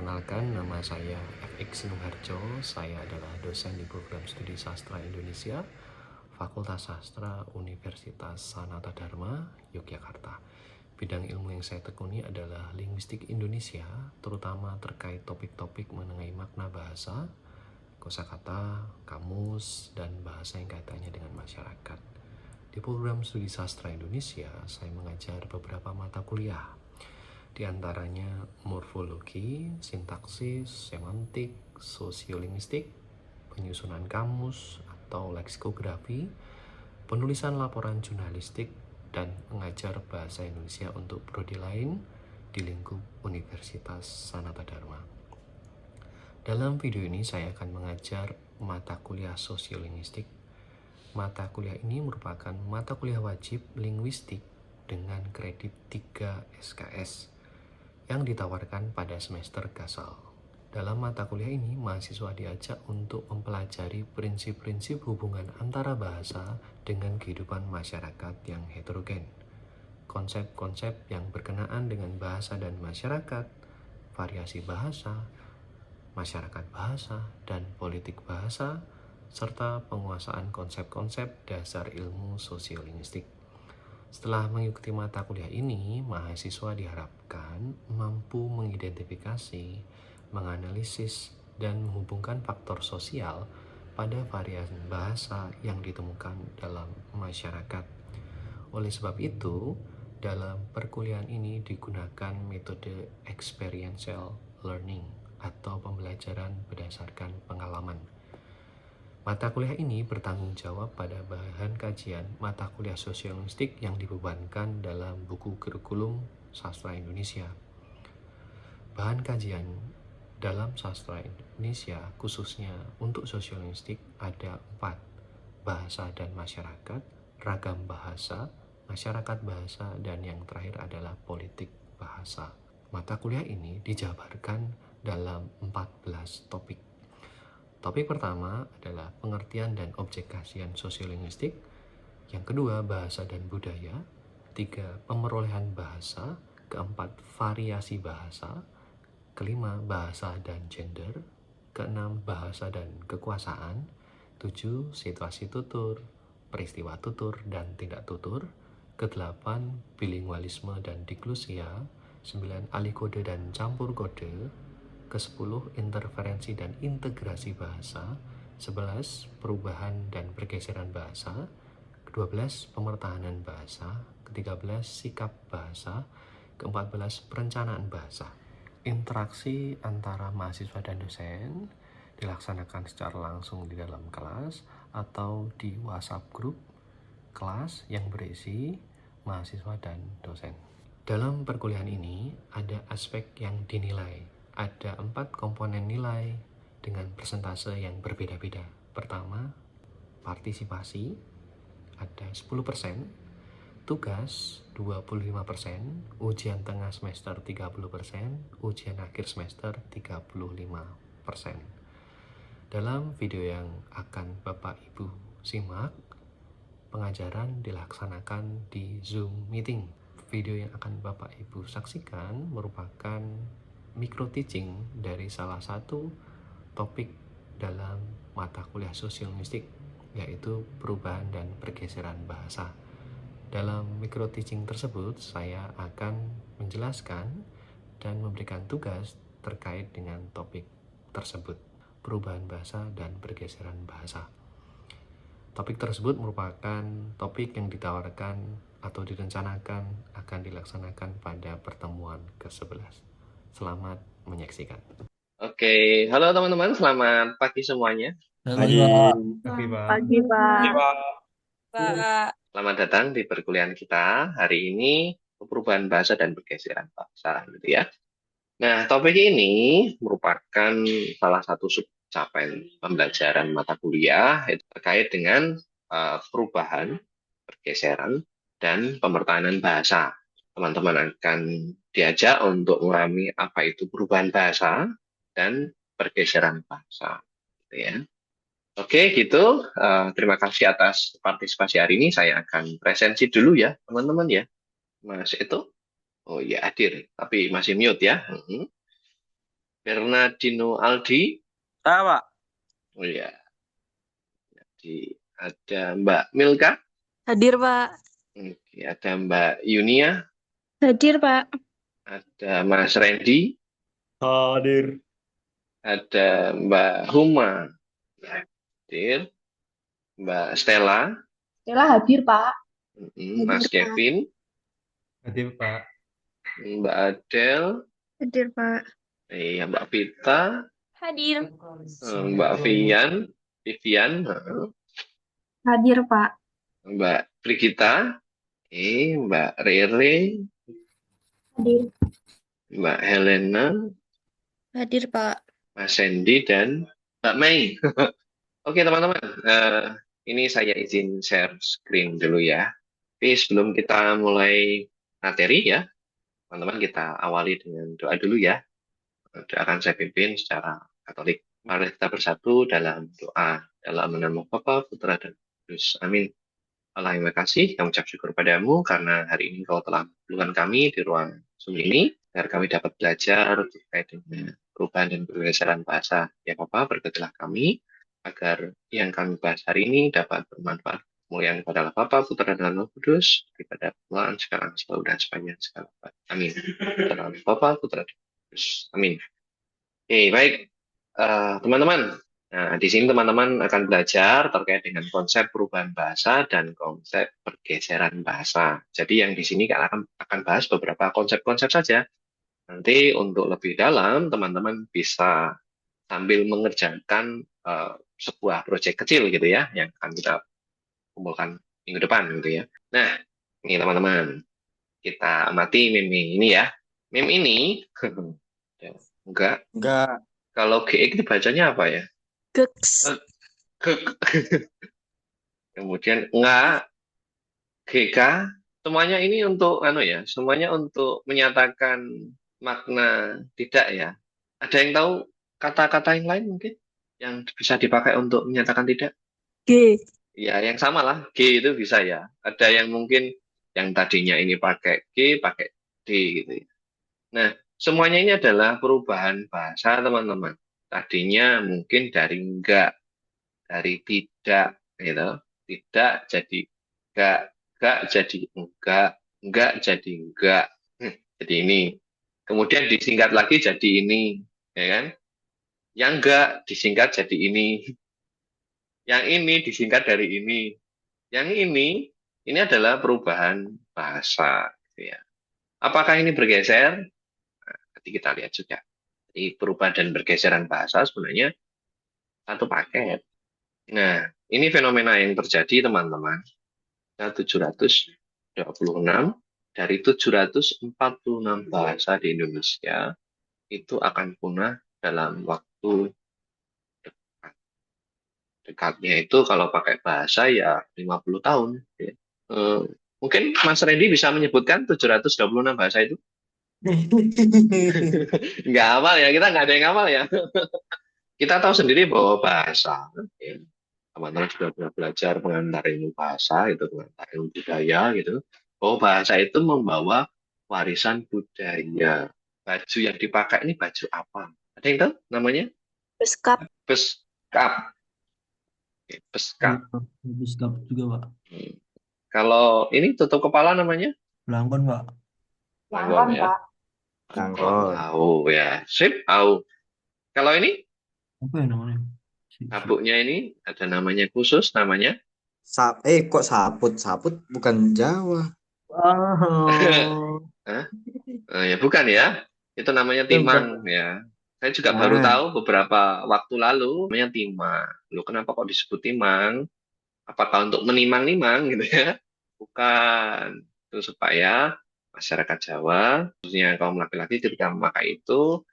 Perkenalkan, nama saya FX Nungharjo. Saya adalah dosen di program studi Sastra Indonesia, Fakultas Sastra Universitas Sanata Dharma, Yogyakarta. Bidang ilmu yang saya tekuni adalah linguistik Indonesia, terutama terkait topik-topik mengenai makna bahasa, kosakata, kamus, dan bahasa yang kaitannya dengan masyarakat. Di program studi Sastra Indonesia, saya mengajar beberapa mata kuliah, di antaranya morfologi, sintaksis, semantik, sosiolinguistik, penyusunan kamus atau leksikografi, penulisan laporan jurnalistik, dan mengajar bahasa Indonesia untuk prodi lain di lingkup Universitas Sanata Dharma. Dalam video ini saya akan mengajar mata kuliah sosiolinguistik. Mata kuliah ini merupakan mata kuliah wajib linguistik dengan kredit 3 SKS yang ditawarkan pada semester Gasal. Dalam mata kuliah ini, mahasiswa diajak untuk mempelajari prinsip-prinsip hubungan antara bahasa dengan kehidupan masyarakat yang heterogen, konsep-konsep yang berkenaan dengan bahasa dan masyarakat, variasi bahasa, masyarakat bahasa, dan politik bahasa, serta penguasaan konsep-konsep dasar ilmu sosiolinguistik. Setelah mengikuti mata kuliah ini, mahasiswa diharapkan mampu mengidentifikasi, menganalisis, dan menghubungkan faktor sosial pada variasi bahasa yang ditemukan dalam masyarakat. Oleh sebab itu, dalam perkuliahan ini digunakan metode experiential learning atau pembelajaran berdasarkan pengalaman. Mata kuliah ini bertanggung jawab pada bahan kajian mata kuliah sosiolinguistik yang dibebankan dalam buku kurikulum sastra Indonesia. Bahan kajian dalam sastra Indonesia khususnya untuk sosiolinguistik ada 4: bahasa dan masyarakat, ragam bahasa, masyarakat bahasa, dan yang terakhir adalah politik bahasa. Mata kuliah ini dijabarkan dalam 14 topik. Topik pertama adalah pengertian dan objek kajian sosiolinguistik. Yang kedua, bahasa dan budaya. 3, pemerolehan bahasa. Keempat, variasi bahasa. Kelima, bahasa dan gender. Keenam, bahasa dan kekuasaan. 7, situasi tutur, peristiwa tutur dan tindak tutur. Kedelapan, bilingualisme dan diklusia. 9, alih kode dan campur kode. Ke-10, interferensi dan integrasi bahasa. 11, perubahan dan pergeseran bahasa. Ke-12, pemertahanan bahasa. Ke-13, sikap bahasa. Ke-14, perencanaan bahasa. Interaksi antara mahasiswa dan dosen dilaksanakan secara langsung di dalam kelas atau di WhatsApp grup kelas yang berisi mahasiswa dan dosen. Dalam perkuliahan ini ada aspek yang dinilai. Ada 4 komponen nilai dengan persentase yang berbeda-beda. Pertama, partisipasi ada 10%, tugas 25%, ujian tengah semester 30%, ujian akhir semester 35%. Dalam video yang akan Bapak Ibu simak, pengajaran dilaksanakan di Zoom meeting. Video yang akan Bapak Ibu saksikan merupakan micro teaching dari salah satu topik dalam mata kuliah sosiolinguistik, yaitu perubahan dan pergeseran bahasa. Dalam micro teaching tersebut, saya akan menjelaskan dan memberikan tugas terkait dengan topik tersebut, perubahan bahasa dan pergeseran bahasa. Topik tersebut merupakan topik yang ditawarkan atau direncanakan akan dilaksanakan pada pertemuan ke-11. Selamat menyaksikan. Oke, halo teman-teman, selamat pagi semuanya. Pagi, Pagi, Pak. Pagi, Pak. Pak. Selamat datang di perkuliahan kita hari ini, perubahan bahasa dan pergeseran bahasa, gitu ya. Nah, topik ini merupakan salah satu subcapaian pembelajaran mata kuliah itu terkait dengan perubahan, pergeseran, dan pemertahanan bahasa. Teman-teman akan diajak untuk mengalami apa itu perubahan bahasa dan pergeseran bahasa, gitu ya. Oke, gitu. Terima kasih atas partisipasi hari ini. Saya akan presensi dulu ya, teman-teman ya. Mas itu, oh ya hadir, tapi masih mute ya. Bernardino Aldi. Ah, Pak. Oh iya, ada Mbak Milka. Hadir, Pak. Oke, ada Mbak Yunia, Hadir, Pak. ada Mas Randy, Hadir. ada Mbak Huma, hadir, Mbak Stella, Stella hadir, Pak. Mas Hadir, Pak. Kevin, Hadir, Pak. Mbak Adele, Hadir, Pak. Mbak Vita, Hadir. Mbak Vivian, Hadir, Pak. Mbak Brigita, Mbak Rere, Hadir. Mbak Helena, Hadir, Pak. Mas Sandy, dan Mbak Mei. Oke teman-teman, ini saya izin share screen dulu ya. Tapi sebelum kita mulai materi ya, teman-teman kita awali dengan doa dulu ya. Doa akan saya pimpin secara Katolik. Mari kita bersatu dalam doa, dalam nama Bapa, Putra, dan Kudus. Amin. Allah yang makasih, kami ucap syukur padamu karena hari ini kau telah memperlukan kami di ruang Zoom ini, agar kami dapat belajar terkait dengan perubahan dan pergeseran bahasa. Ya Bapa, berkatilah kami, agar yang kami bahas hari ini dapat bermanfaat. Kemuliaan kepada Allah Bapa, Putra, dan Roh Kudus, daripada permulaan sekarang, selalu, dan sepanjang segala abad. Amin. Dalam nama Bapa, Putra, dan Roh Kudus. Amin. Oke, baik. Teman-teman, nah, di sini teman-teman akan belajar terkait dengan konsep perubahan bahasa dan konsep pergeseran bahasa. Jadi yang di sini akan bahas beberapa konsep-konsep saja. Nanti untuk lebih dalam, teman-teman bisa sambil mengerjakan sebuah proyek kecil gitu ya, yang akan kita kumpulkan minggu depan gitu ya. Nah, ini teman-teman, kita amati meme ini ya. Meme ini, enggak, Enggak. kalau GX itu bacanya apa ya? Geks. Ke- Kemudian enggak, GK, semuanya ini untuk semuanya untuk menyatakan makna tidak ya. Ada yang tahu kata-kata yang lain mungkin yang bisa dipakai untuk menyatakan tidak? G. Ya, yang sama lah, G itu bisa ya. Ada yang mungkin yang tadinya ini pakai G, pakai D gitu ya. Nah, semuanya ini adalah perubahan bahasa teman-teman. Tadinya mungkin dari enggak, dari tidak gitu, tidak jadi enggak jadi enggak jadi enggak. Jadi ini, kemudian disingkat lagi jadi ini, ya kan, yang enggak disingkat jadi ini, yang ini disingkat dari ini, yang ini adalah perubahan bahasa gitu ya. Apakah ini bergeser? Nanti kita lihat juga. Jadi perubahan dan bergeseran bahasa sebenarnya satu paket. Nah, ini fenomena yang terjadi teman-teman. 726 dari 746 bahasa di Indonesia itu akan punah dalam waktu dekat. Dekatnya itu kalau pakai bahasa ya 50 tahun. Ya. Mungkin Mas Randy bisa menyebutkan 726 bahasa itu? Nggak hafal ya, kita nggak ada yang hafal ya. Kita tahu sendiri bahwa bahasa, ya, teman-teman sudah pernah belajar pengantar ilmu bahasa, itu pengantar ilmu budaya gitu, bahwa bahasa itu membawa warisan budaya. Baju yang dipakai ini baju apa? Ada yang tahu namanya? Beskap. Beskap. Oke, beskap. Beskap juga, Pak. Kalau ini tutup kepala namanya? Belangkon, Pak. Langgon ya. Pak. Langgon. Au ya. Sip, au. Kalau ini Apa ya namanya? sabuknya ini ada namanya khusus namanya? Kok saput? Saput bukan Jawa. Oh. Hah? Ya bukan ya. Itu namanya Itu bukan. timang ya. Saya juga baru tahu beberapa waktu lalu namanya timang. Loh, kenapa kok disebut timang? Apakah untuk menimang-nimang gitu ya? Bukan. Itu supaya masyarakat Jawa, khususnya kaum laki-laki ketika memakai itu,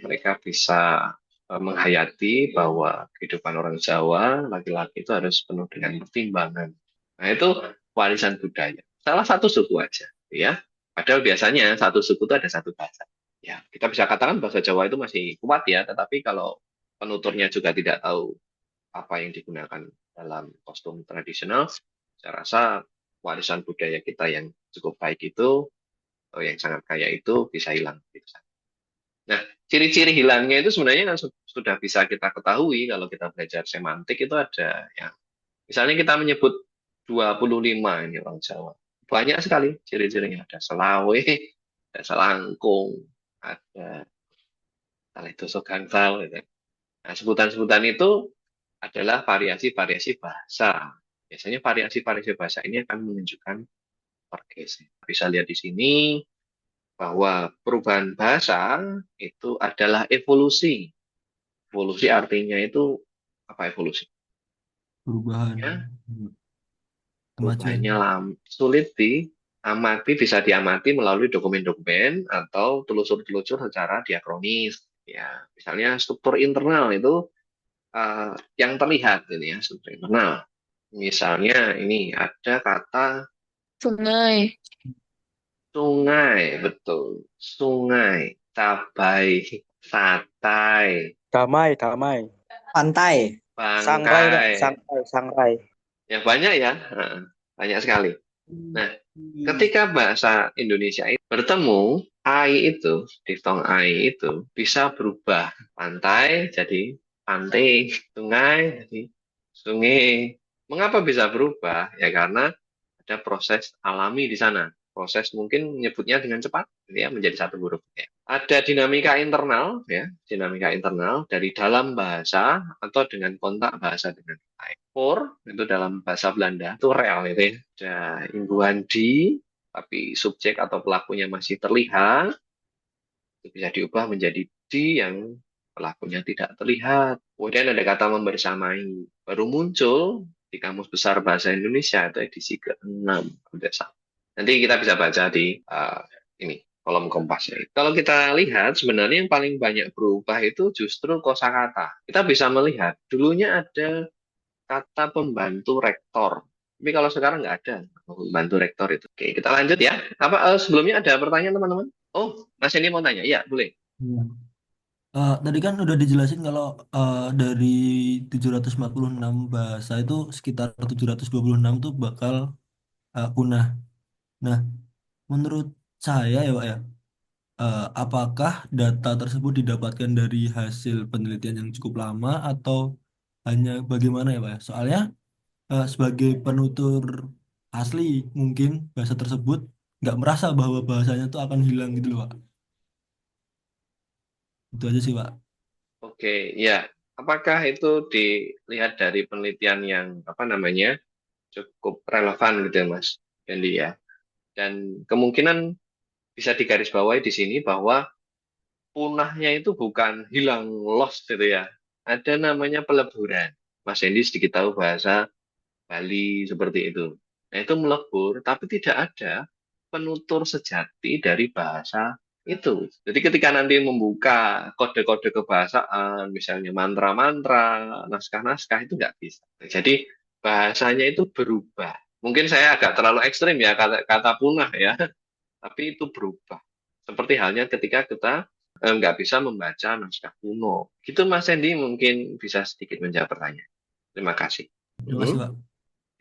mereka bisa menghayati bahwa kehidupan orang Jawa, laki-laki itu harus penuh dengan pertimbangan. Nah, itu warisan budaya. Salah satu suku aja, ya. Padahal biasanya satu suku itu ada satu bahasa. Ya, kita bisa katakan bahasa Jawa itu masih kuat ya, tetapi kalau penuturnya juga tidak tahu apa yang digunakan dalam kostum tradisional, saya rasa warisan budaya kita yang cukup baik itu, atau yang sangat kaya itu bisa hilang gitu. Nah, ciri-ciri hilangnya itu sebenarnya kan sudah bisa kita ketahui kalau kita belajar semantik itu ada yang misalnya kita menyebut 25 ini orang Jawa. Banyak sekali ciri-cirinya. Ada selawe, ada selangkung, ada taledoso gangsal gitu. Nah, sebutan-sebutan itu adalah variasi-variasi bahasa. Biasanya variasi-variasi bahasa ini akan menunjukkan pergeseran. Bisa lihat di sini bahwa perubahan bahasa itu adalah evolusi. Evolusi artinya itu apa evolusi? Perubahan. Ya, Kemajuan. perubahannya sulit diamati, bisa diamati melalui dokumen-dokumen atau telusur-telusur secara diakronis. Ya, misalnya struktur internal itu yang terlihat ini ya, struktur internal. Misalnya ini ada kata Sungai. sungai, betul. Sungai, cabai, satai, Damai, damai. Pantai. Sangrai, Pak. bangkai. Sangrai, sangrai. Ya banyak ya, banyak sekali. Nah, ketika bahasa Indonesia itu bertemu, ai itu, diftong ai itu bisa berubah. Pantai jadi pantai, sungai jadi sungai. Mengapa bisa berubah? Ya karena ada proses alami di sana. Proses mungkin menyebutnya dengan cepat, gitu ya, menjadi satu huruf. Ya. Ada dinamika internal, ya, dinamika internal dari dalam bahasa atau dengan kontak bahasa dengan lain. For itu dalam bahasa Belanda itu real itu ya. Ada imbuhan di, tapi subjek atau pelakunya masih terlihat, itu bisa diubah menjadi di yang pelakunya tidak terlihat. Kemudian ada kata membersamai, baru muncul di Kamus Besar Bahasa Indonesia itu edisi ke-6. Nanti kita bisa baca di ini kolom Kompas ya. Kalau kita lihat sebenarnya yang paling banyak berubah itu justru kosakata. Kita bisa melihat dulunya ada kata pembantu rektor. Tapi kalau sekarang nggak ada pembantu rektor itu. Oke, kita lanjut ya. Apa sebelumnya ada pertanyaan teman-teman? Oh, Mas ini mau tanya. Iya, boleh. Iya. Tadi kan udah dijelasin kalau dari 746 bahasa itu sekitar 726 tuh bakal punah. Nah, menurut saya ya Pak ya, apakah data tersebut didapatkan dari hasil penelitian yang cukup lama atau hanya bagaimana ya Pak ya? Soalnya sebagai penutur asli mungkin bahasa tersebut nggak merasa bahwa bahasanya tuh akan hilang gitu loh Pak. Itu aja sih Pak. Oke, ya. Apakah itu dilihat dari penelitian yang apa namanya cukup relevan gitu ya, Mas Dendi ya? Dan kemungkinan bisa digarisbawahi di sini bahwa punahnya itu bukan hilang lost gitu ya. Ada namanya peleburan. Mas Dendi sedikit tahu bahasa Bali seperti itu. Nah, itu melebur, tapi tidak ada penutur sejati dari bahasa itu. Jadi ketika nanti membuka kode-kode kebahasaan, misalnya mantra-mantra, naskah-naskah, itu nggak bisa. Jadi bahasanya itu berubah. Mungkin saya agak terlalu ekstrim ya kata punah ya, tapi itu berubah. Seperti halnya ketika kita nggak bisa membaca naskah kuno. Gitu Mas Sandy mungkin bisa sedikit menjawab pertanyaan. Terima kasih. Terima kasih Mhm. Pak.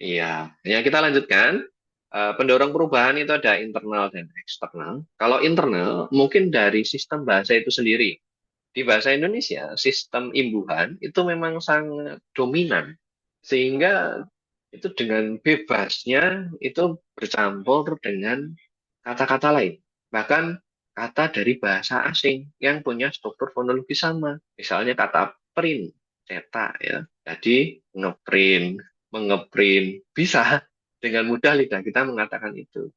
Iya, ya kita lanjutkan. Pendorong perubahan itu ada internal dan eksternal. Kalau internal, mungkin dari sistem bahasa itu sendiri. Di bahasa Indonesia, sistem imbuhan itu memang sangat dominan. Sehingga itu dengan bebasnya itu bercampur dengan kata-kata lain. Bahkan kata dari bahasa asing yang punya struktur fonologi sama. Misalnya kata print, cetak ya. Jadi ngeprint, mengeprint, bisa dengan mudah lidah kita mengatakan itu.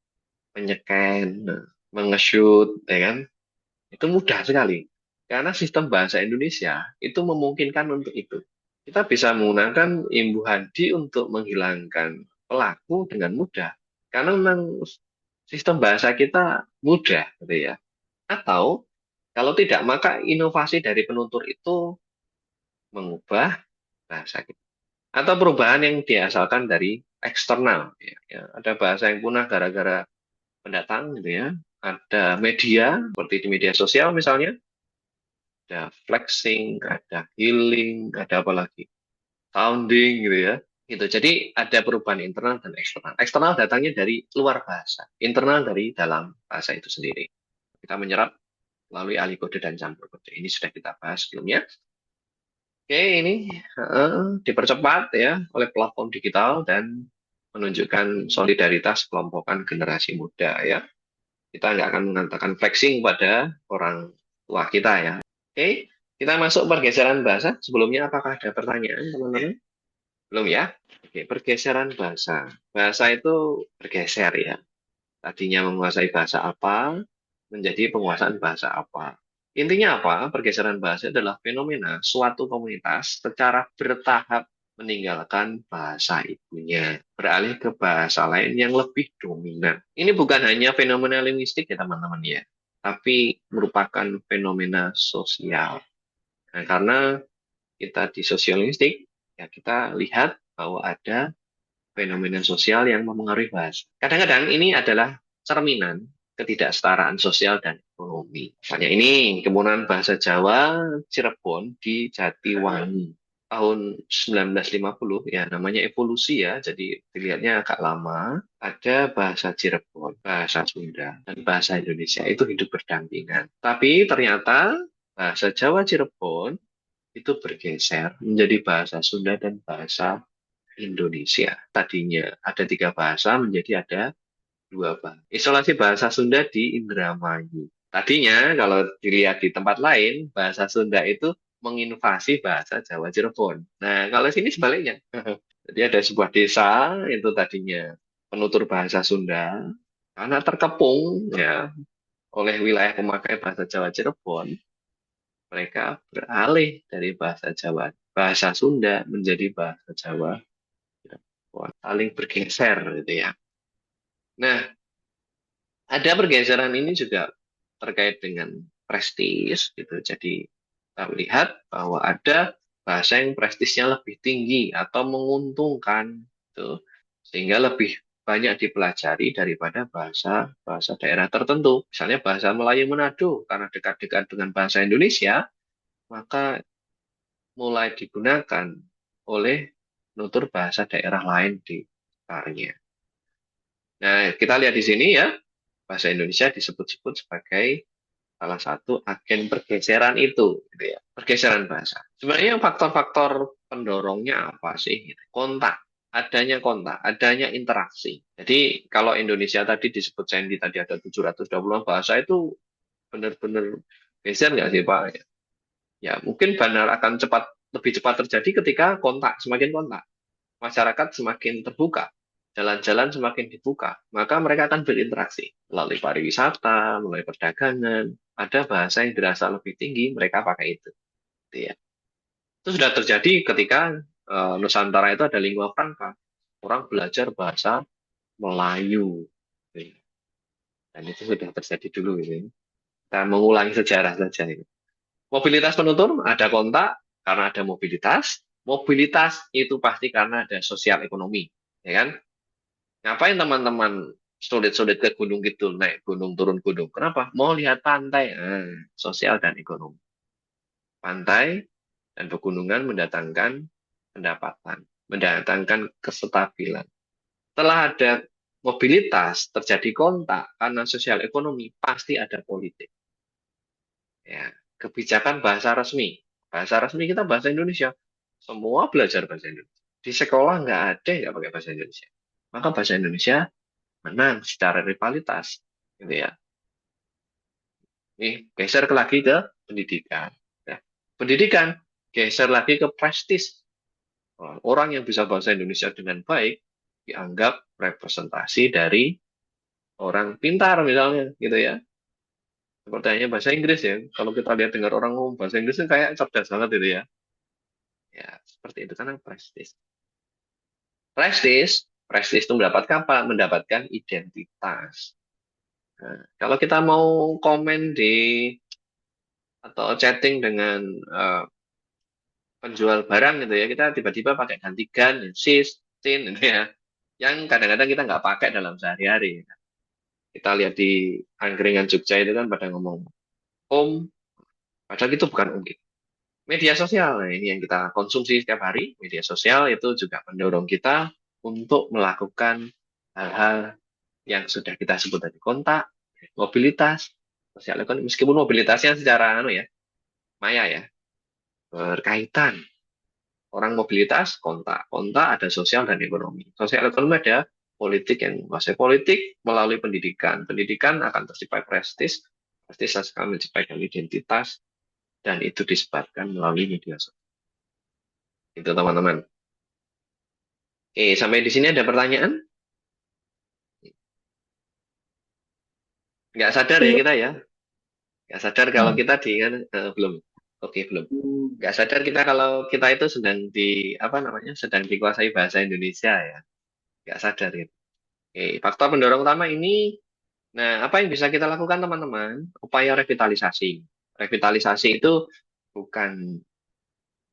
Menyeken, mengeshoot, ya kan? Itu mudah sekali. Karena sistem bahasa Indonesia itu memungkinkan untuk itu. Kita bisa menggunakan imbuhan di untuk menghilangkan pelaku dengan mudah. Karena memang sistem bahasa kita mudah, gitu ya. Atau kalau tidak, maka inovasi dari penutur itu mengubah bahasa kita. Atau perubahan yang diasalkan dari eksternal. Ya. Ada bahasa yang punah gara-gara pendatang, gitu ya. Ada media, seperti di media sosial misalnya, ada flexing, ada healing, ada apa lagi? Sounding gitu ya. Gitu. Jadi ada perubahan internal dan eksternal. Eksternal datangnya dari luar bahasa, internal dari dalam bahasa itu sendiri. Kita menyerap melalui alih kode dan campur kode. Ini sudah kita bahas sebelumnya. Oke, ini dipercepat ya oleh platform digital dan menunjukkan solidaritas kelompokan generasi muda ya. Kita nggak akan mengatakan flexing pada orang tua kita ya. Oke, kita masuk pergeseran bahasa. Sebelumnya apakah ada pertanyaan teman-teman? Belum ya? Oke, pergeseran bahasa. Bahasa itu bergeser ya. Tadinya menguasai bahasa apa, menjadi penguasaan bahasa apa. Intinya apa? Pergeseran bahasa adalah fenomena suatu komunitas secara bertahap meninggalkan bahasa ibunya, beralih ke bahasa lain yang lebih dominan. Ini bukan hanya fenomena linguistik ya teman-teman ya, tapi merupakan fenomena sosial. Nah, karena kita di sosiolinguistik, ya kita lihat bahwa ada fenomena sosial yang mempengaruhi bahasa. Kadang-kadang ini adalah cerminan ketidaksetaraan sosial dan ekonomi. Misalnya ini kemunahan bahasa Jawa Cirebon di Jatiwangi tahun 1950 ya, namanya evolusi ya, jadi dilihatnya agak lama. Ada bahasa Cirebon, bahasa Sunda, dan bahasa Indonesia itu hidup berdampingan. Tapi ternyata bahasa Jawa Cirebon itu bergeser menjadi bahasa Sunda dan bahasa Indonesia. Tadinya ada 3 bahasa menjadi ada 2 bahasa. Isolasi bahasa Sunda di Indramayu. Tadinya kalau dilihat di tempat lain, bahasa Sunda itu menginvasi bahasa Jawa Cirebon. Nah, kalau sini sebaliknya. Jadi ada sebuah desa itu tadinya penutur bahasa Sunda, karena terkepung ya oleh wilayah pemakai bahasa Jawa Cirebon, mereka beralih dari bahasa Jawa, bahasa Sunda menjadi bahasa Jawa Cirebon. Saling bergeser gitu ya. Nah, ada pergeseran ini juga terkait dengan prestis gitu. Jadi kita melihat bahwa ada bahasa yang prestisnya lebih tinggi atau menguntungkan gitu, sehingga lebih banyak dipelajari daripada bahasa bahasa daerah tertentu. Misalnya bahasa Melayu Manado karena dekat-dekat dengan bahasa Indonesia, maka mulai digunakan oleh penutur bahasa daerah lain di sekitarnya. Nah, kita lihat di sini ya, bahasa Indonesia disebut-sebut sebagai salah satu agen pergeseran itu, gitu ya, pergeseran bahasa. Sebenarnya faktor-faktor pendorongnya apa sih? Kontak, adanya interaksi. Jadi kalau Indonesia tadi disebut Sandy tadi ada 720 bahasa itu benar-benar geser nggak sih Pak? Ya mungkin benar akan lebih cepat terjadi ketika semakin kontak, masyarakat semakin terbuka, jalan-jalan semakin dibuka, maka mereka akan berinteraksi melalui pariwisata, melalui perdagangan. Ada bahasa yang dirasa lebih tinggi, mereka pakai itu. Gitu ya. Itu sudah terjadi ketika Nusantara itu ada lingua franca. Orang belajar bahasa Melayu. Gitu ya. Dan itu sudah terjadi dulu. Gitu ya. Kita mengulangi sejarah saja. Gitu. Mobilitas penutur, ada kontak karena ada mobilitas. Mobilitas itu pasti karena ada sosial ekonomi. Ya kan? Ngapain teman-teman sulit-sulit ke Gunung Kidul, naik gunung, turun gunung? Kenapa? Mau lihat pantai. Sosial dan ekonomi. Pantai dan pegunungan mendatangkan pendapatan, mendatangkan kestabilan. Setelah ada mobilitas, terjadi kontak, karena sosial ekonomi, pasti ada politik. Ya, kebijakan bahasa resmi. Bahasa resmi kita bahasa Indonesia. Semua belajar bahasa Indonesia. Di sekolah nggak ada yang nggak pakai bahasa Indonesia. Maka bahasa Indonesia menang secara rivalitas, gitu ya. Nih, geser lagi ke pendidikan. Ya. Pendidikan geser lagi ke prestis. Orang yang bisa bahasa Indonesia dengan baik dianggap representasi dari orang pintar misalnya, gitu ya. Seperti hanya bahasa Inggris ya. Kalau kita lihat dengar orang ngomong bahasa Inggris kan kayak cerdas banget gitu ya. Ya, seperti itu karena prestis. Prestis itu mendapatkan apa? Mendapatkan identitas. Nah, kalau kita mau komen atau chatting dengan penjual barang gitu ya, kita tiba-tiba pakai gantikan, sis, tin gitu ya. Yang kadang-kadang kita nggak pakai dalam sehari-hari. Kita lihat di angkringan Jogja itu kan pada ngomong om, padahal itu bukan om gitu. Media sosial, nah ini yang kita konsumsi setiap hari. Media sosial itu juga mendorong kita untuk melakukan hal-hal yang sudah kita sebut tadi, kontak, mobilitas, Sosial ekonomi meskipun mobilitasnya secara maya ya, berkaitan. Orang mobilitas, kontak ada sosial dan ekonomi. Sosial ekonomi ada politik yang menguasai politik melalui pendidikan. Pendidikan akan tercapai prestis, prestis akan menciptakan identitas, dan itu disebarkan melalui media sosial. Itu teman-teman. Oke, sampai di sini ada pertanyaan? Nggak sadar ya Belum. kita ya? Nggak sadar kalau kita belum. Oke, belum. Nggak sadar kita kalau kita itu sedang sedang dikuasai bahasa Indonesia ya. Nggak sadar ya. Oke, faktor pendorong utama ini. Nah, apa yang bisa kita lakukan teman-teman? Upaya revitalisasi. Revitalisasi itu bukan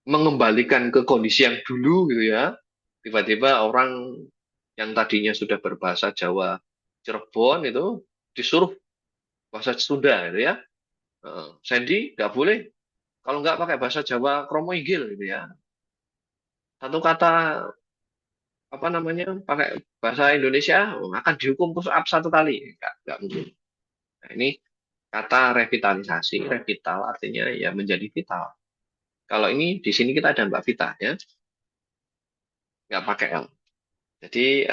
mengembalikan ke kondisi yang dulu gitu ya. Tiba-tiba orang yang tadinya sudah berbahasa Jawa Cirebon itu disuruh bahasa Sunda gitu ya. Sandy nggak boleh kalau nggak pakai bahasa Jawa Kromo Inggil gitu ya. Satu kata pakai bahasa Indonesia akan dihukum push up 1 kali. Nggak mungkin. Nah, ini kata revitalisasi, revital artinya ya menjadi vital. Kalau ini di sini kita ada Mbak Vita ya, nggak pakai L. Jadi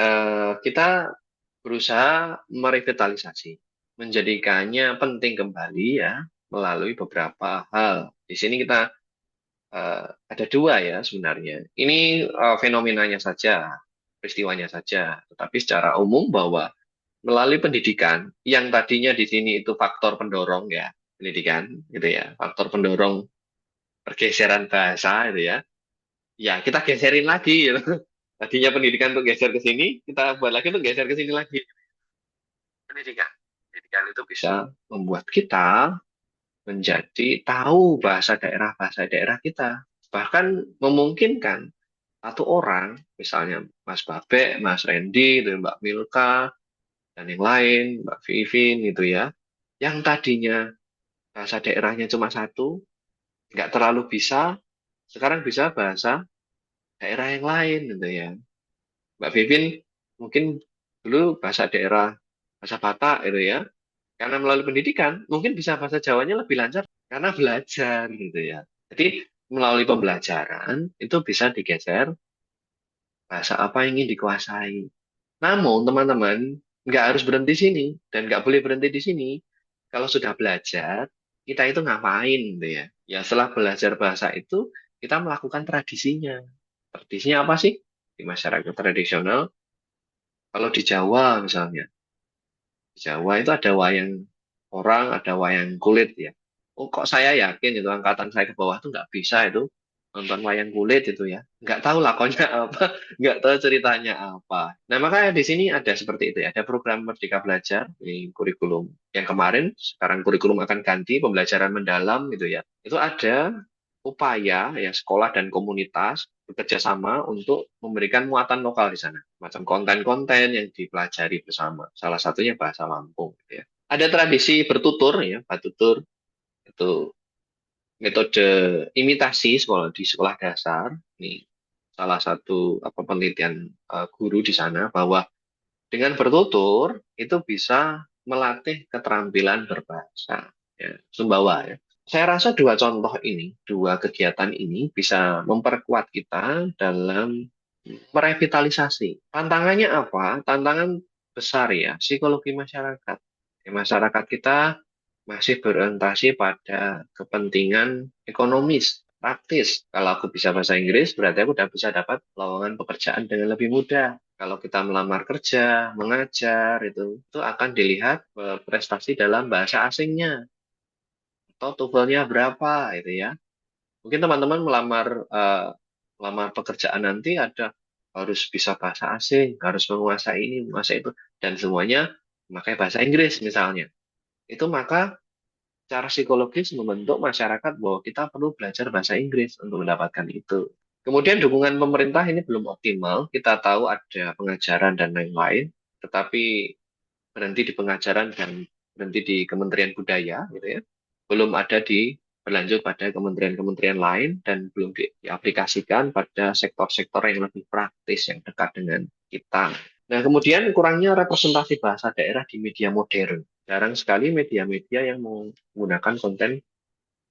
kita berusaha merevitalisasi, menjadikannya penting kembali ya melalui beberapa hal. Di sini kita ada 2 ya sebenarnya. Ini fenomenanya saja, peristiwanya saja. Tetapi secara umum bahwa melalui pendidikan yang tadinya di sini itu faktor pendorong ya, pendidikan gitu ya, faktor pendorong pergeseran bahasa itu ya. Ya, kita geserin lagi gitu. Tadinya pendidikan untuk geser ke sini, kita buat lagi untuk geser ke sini lagi. Pendidikan. Pendidikan itu bisa membuat kita menjadi tahu bahasa daerah kita. Bahkan memungkinkan satu orang, misalnya Mas Babe, Mas Randy, Mbak Milka, dan yang lain, Mbak Vivin gitu ya, yang tadinya bahasa daerahnya cuma satu, nggak terlalu bisa, sekarang bisa bahasa daerah yang lain gitu ya. Mbak Vivin mungkin dulu bahasa daerah, bahasa Batak gitu ya, karena melalui pendidikan mungkin bisa bahasa Jawanya lebih lancar karena belajar gitu ya. Jadi melalui pembelajaran itu bisa digeser bahasa apa yang ingin dikuasai. Namun teman-teman nggak harus berhenti sini dan nggak boleh berhenti di sini. Kalau sudah belajar, kita itu ngapain gitu ya? Ya setelah belajar bahasa itu kita melakukan tradisinya. Tradisinya apa sih? Di masyarakat tradisional, kalau di Jawa misalnya, di Jawa itu ada wayang orang, ada wayang kulit ya. Oh, kok saya yakin itu angkatan saya ke bawah tuh nggak bisa itu nonton wayang kulit itu ya. Nggak tahu lakonnya apa, nggak tahu ceritanya apa. Nah, makanya di sini ada seperti itu ya. Ada program Merdeka Belajar, ini kurikulum yang kemarin, sekarang kurikulum akan ganti, pembelajaran mendalam gitu ya. Itu ada upaya ya sekolah dan komunitas bekerja sama untuk memberikan muatan lokal di sana, macam konten-konten yang dipelajari bersama. Salah satunya bahasa Lampung, gitu ya. Ada tradisi bertutur ya, batutur itu metode imitasi di sekolah dasar. Ini salah satu penelitian guru di sana bahwa dengan bertutur itu bisa melatih keterampilan berbahasa ya, Sumbawa ya. Saya rasa 2 contoh ini, 2 kegiatan ini bisa memperkuat kita dalam merevitalisasi. Tantangannya apa? Tantangan besar ya, psikologi masyarakat. Ya, masyarakat kita masih berorientasi pada kepentingan ekonomis, praktis. Kalau aku bisa bahasa Inggris, berarti aku udah bisa dapat lowongan pekerjaan dengan lebih mudah. Kalau kita melamar kerja, mengajar, itu akan dilihat prestasi dalam bahasa asingnya atau TOEFL-nya berapa itu ya. Mungkin teman-teman melamar pekerjaan nanti harus bisa bahasa asing, harus menguasai ini, menguasai itu, dan semuanya memakai bahasa Inggris misalnya. Itu maka cara psikologis membentuk masyarakat bahwa kita perlu belajar bahasa Inggris untuk mendapatkan itu. Kemudian dukungan pemerintah ini belum optimal. Kita tahu ada pengajaran dan lain-lain, tetapi berhenti di pengajaran dan berhenti di Kementerian Budaya, gitu ya. Belum ada berlanjut pada kementerian-kementerian lain dan belum diaplikasikan pada sektor-sektor yang lebih praktis yang dekat dengan kita. Nah, kemudian kurangnya representasi bahasa daerah di media modern. jarang sekali media-media yang menggunakan konten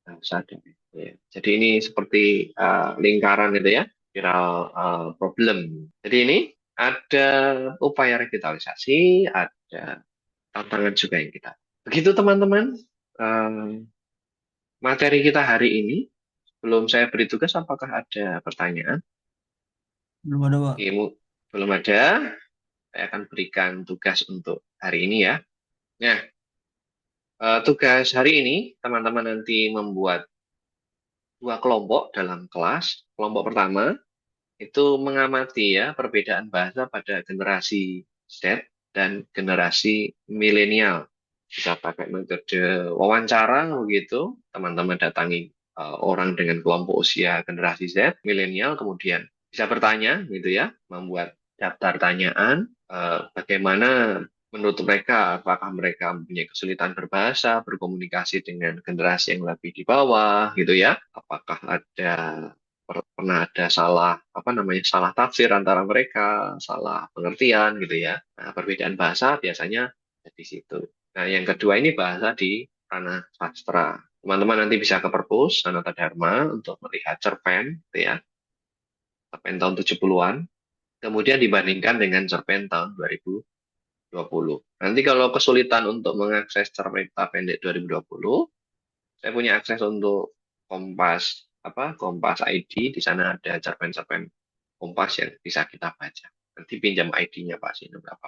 bahasa daerah. Ya. Jadi ini seperti lingkaran itu ya, viral problem. Jadi ini ada upaya revitalisasi, ada tantangan juga yang kita. Begitu teman-teman, materi kita hari ini. Belum saya beri tugas, apakah ada pertanyaan? Belum ada, Pak. Oke, belum ada. Saya akan berikan tugas untuk hari ini ya. Nah, tugas hari ini teman-teman nanti membuat 2 kelompok dalam kelas. Kelompok pertama itu mengamati ya perbedaan bahasa pada generasi Z dan generasi milenial. Bisa pakai metode wawancara begitu, teman-teman datangi orang dengan kelompok usia generasi Z, milenial, kemudian bisa bertanya gitu ya, membuat daftar tanyaan bagaimana menurut mereka, apakah mereka mempunyai kesulitan berbahasa, berkomunikasi dengan generasi yang lebih di bawah gitu ya, apakah ada pernah ada salah tafsir antara mereka, salah pengertian gitu ya. Nah, perbedaan bahasa biasanya di situ. Nah, yang kedua ini bahasa di ranah sastra. Teman-teman nanti bisa ke perpus Sanata Dharma untuk melihat cerpen gitu ya, cerpen tahun 70-an, kemudian dibandingkan dengan cerpen tahun 2020. Nanti kalau kesulitan untuk mengakses cerita pendek 2020, saya punya akses untuk Kompas ID. Di sana ada cerpen-cerpen Kompas yang bisa kita baca. Nanti pinjam ID-nya Pak Sino berapa.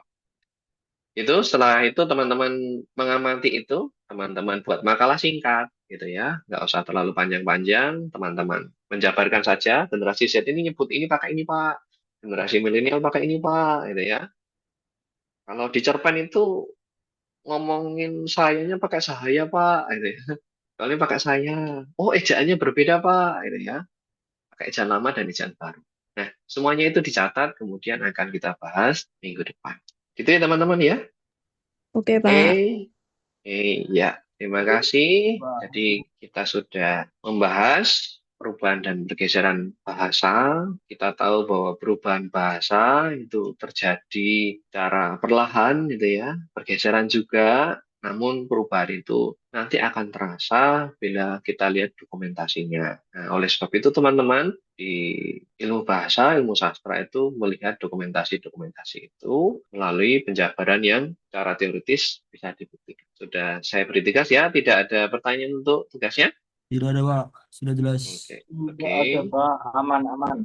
Itu setelah itu teman-teman mengamati itu, teman-teman buat makalah singkat gitu ya, nggak usah terlalu panjang-panjang, teman-teman menjabarkan saja generasi Z ini nyebut ini pakai ini Pak, generasi milenial pakai ini Pak, gitu ya. Kalau di cerpen itu ngomongin sayanya pakai saya Pak, gitu ya. Kalau ini pakai saya, oh ejaannya berbeda Pak, gitu ya, pakai ejaan lama dan ejaan baru. Nah, semuanya itu dicatat, kemudian akan kita bahas minggu depan. Gitu ya teman-teman ya. Oke, Oke, Pak. ya, terima kasih. Jadi kita sudah membahas perubahan dan pergeseran bahasa. Kita tahu bahwa perubahan bahasa itu terjadi secara perlahan gitu ya. Pergeseran juga, namun perubahan itu nanti akan terasa bila kita lihat dokumentasinya. Nah, oleh sebab itu teman-teman, di ilmu bahasa, ilmu sastra itu melihat dokumentasi-dokumentasi itu melalui penjabaran yang secara teoritis bisa dibuktikan. Sudah saya beri tugas ya, tidak ada pertanyaan untuk tugasnya? Tidak ada, Pak. Sudah jelas. Oke, Tidak oke. ada, Pak. Aman, aman.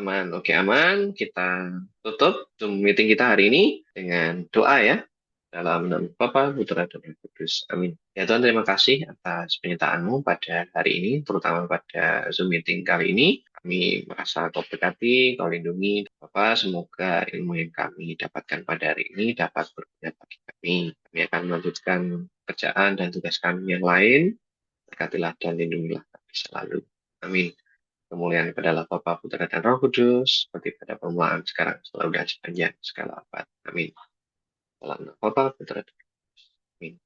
Aman, oke aman. Kita tutup Zoom meeting kita hari ini dengan doa ya. Dalam nama Bapa, Putra, dan Roh Kudus. Amin. Ya Tuhan, terima kasih atas penyertaanmu pada hari ini, terutama pada Zoom meeting kali ini. Kami merasa Kau berkati, Kau lindungi. Bapak, semoga ilmu yang kami dapatkan pada hari ini dapat berguna bagi kami. Kami akan melanjutkan pekerjaan dan tugas kami yang lain. Berkatilah dan lindungilah kami selalu. Amin. Kemuliaan kepada Bapa, Putra, dan Roh Kudus, seperti pada permulaan, sekarang, selalu dan sepanjang segala abad. Amin. Dalam nama Bapa, Putra, dan Roh Kudus. Amin.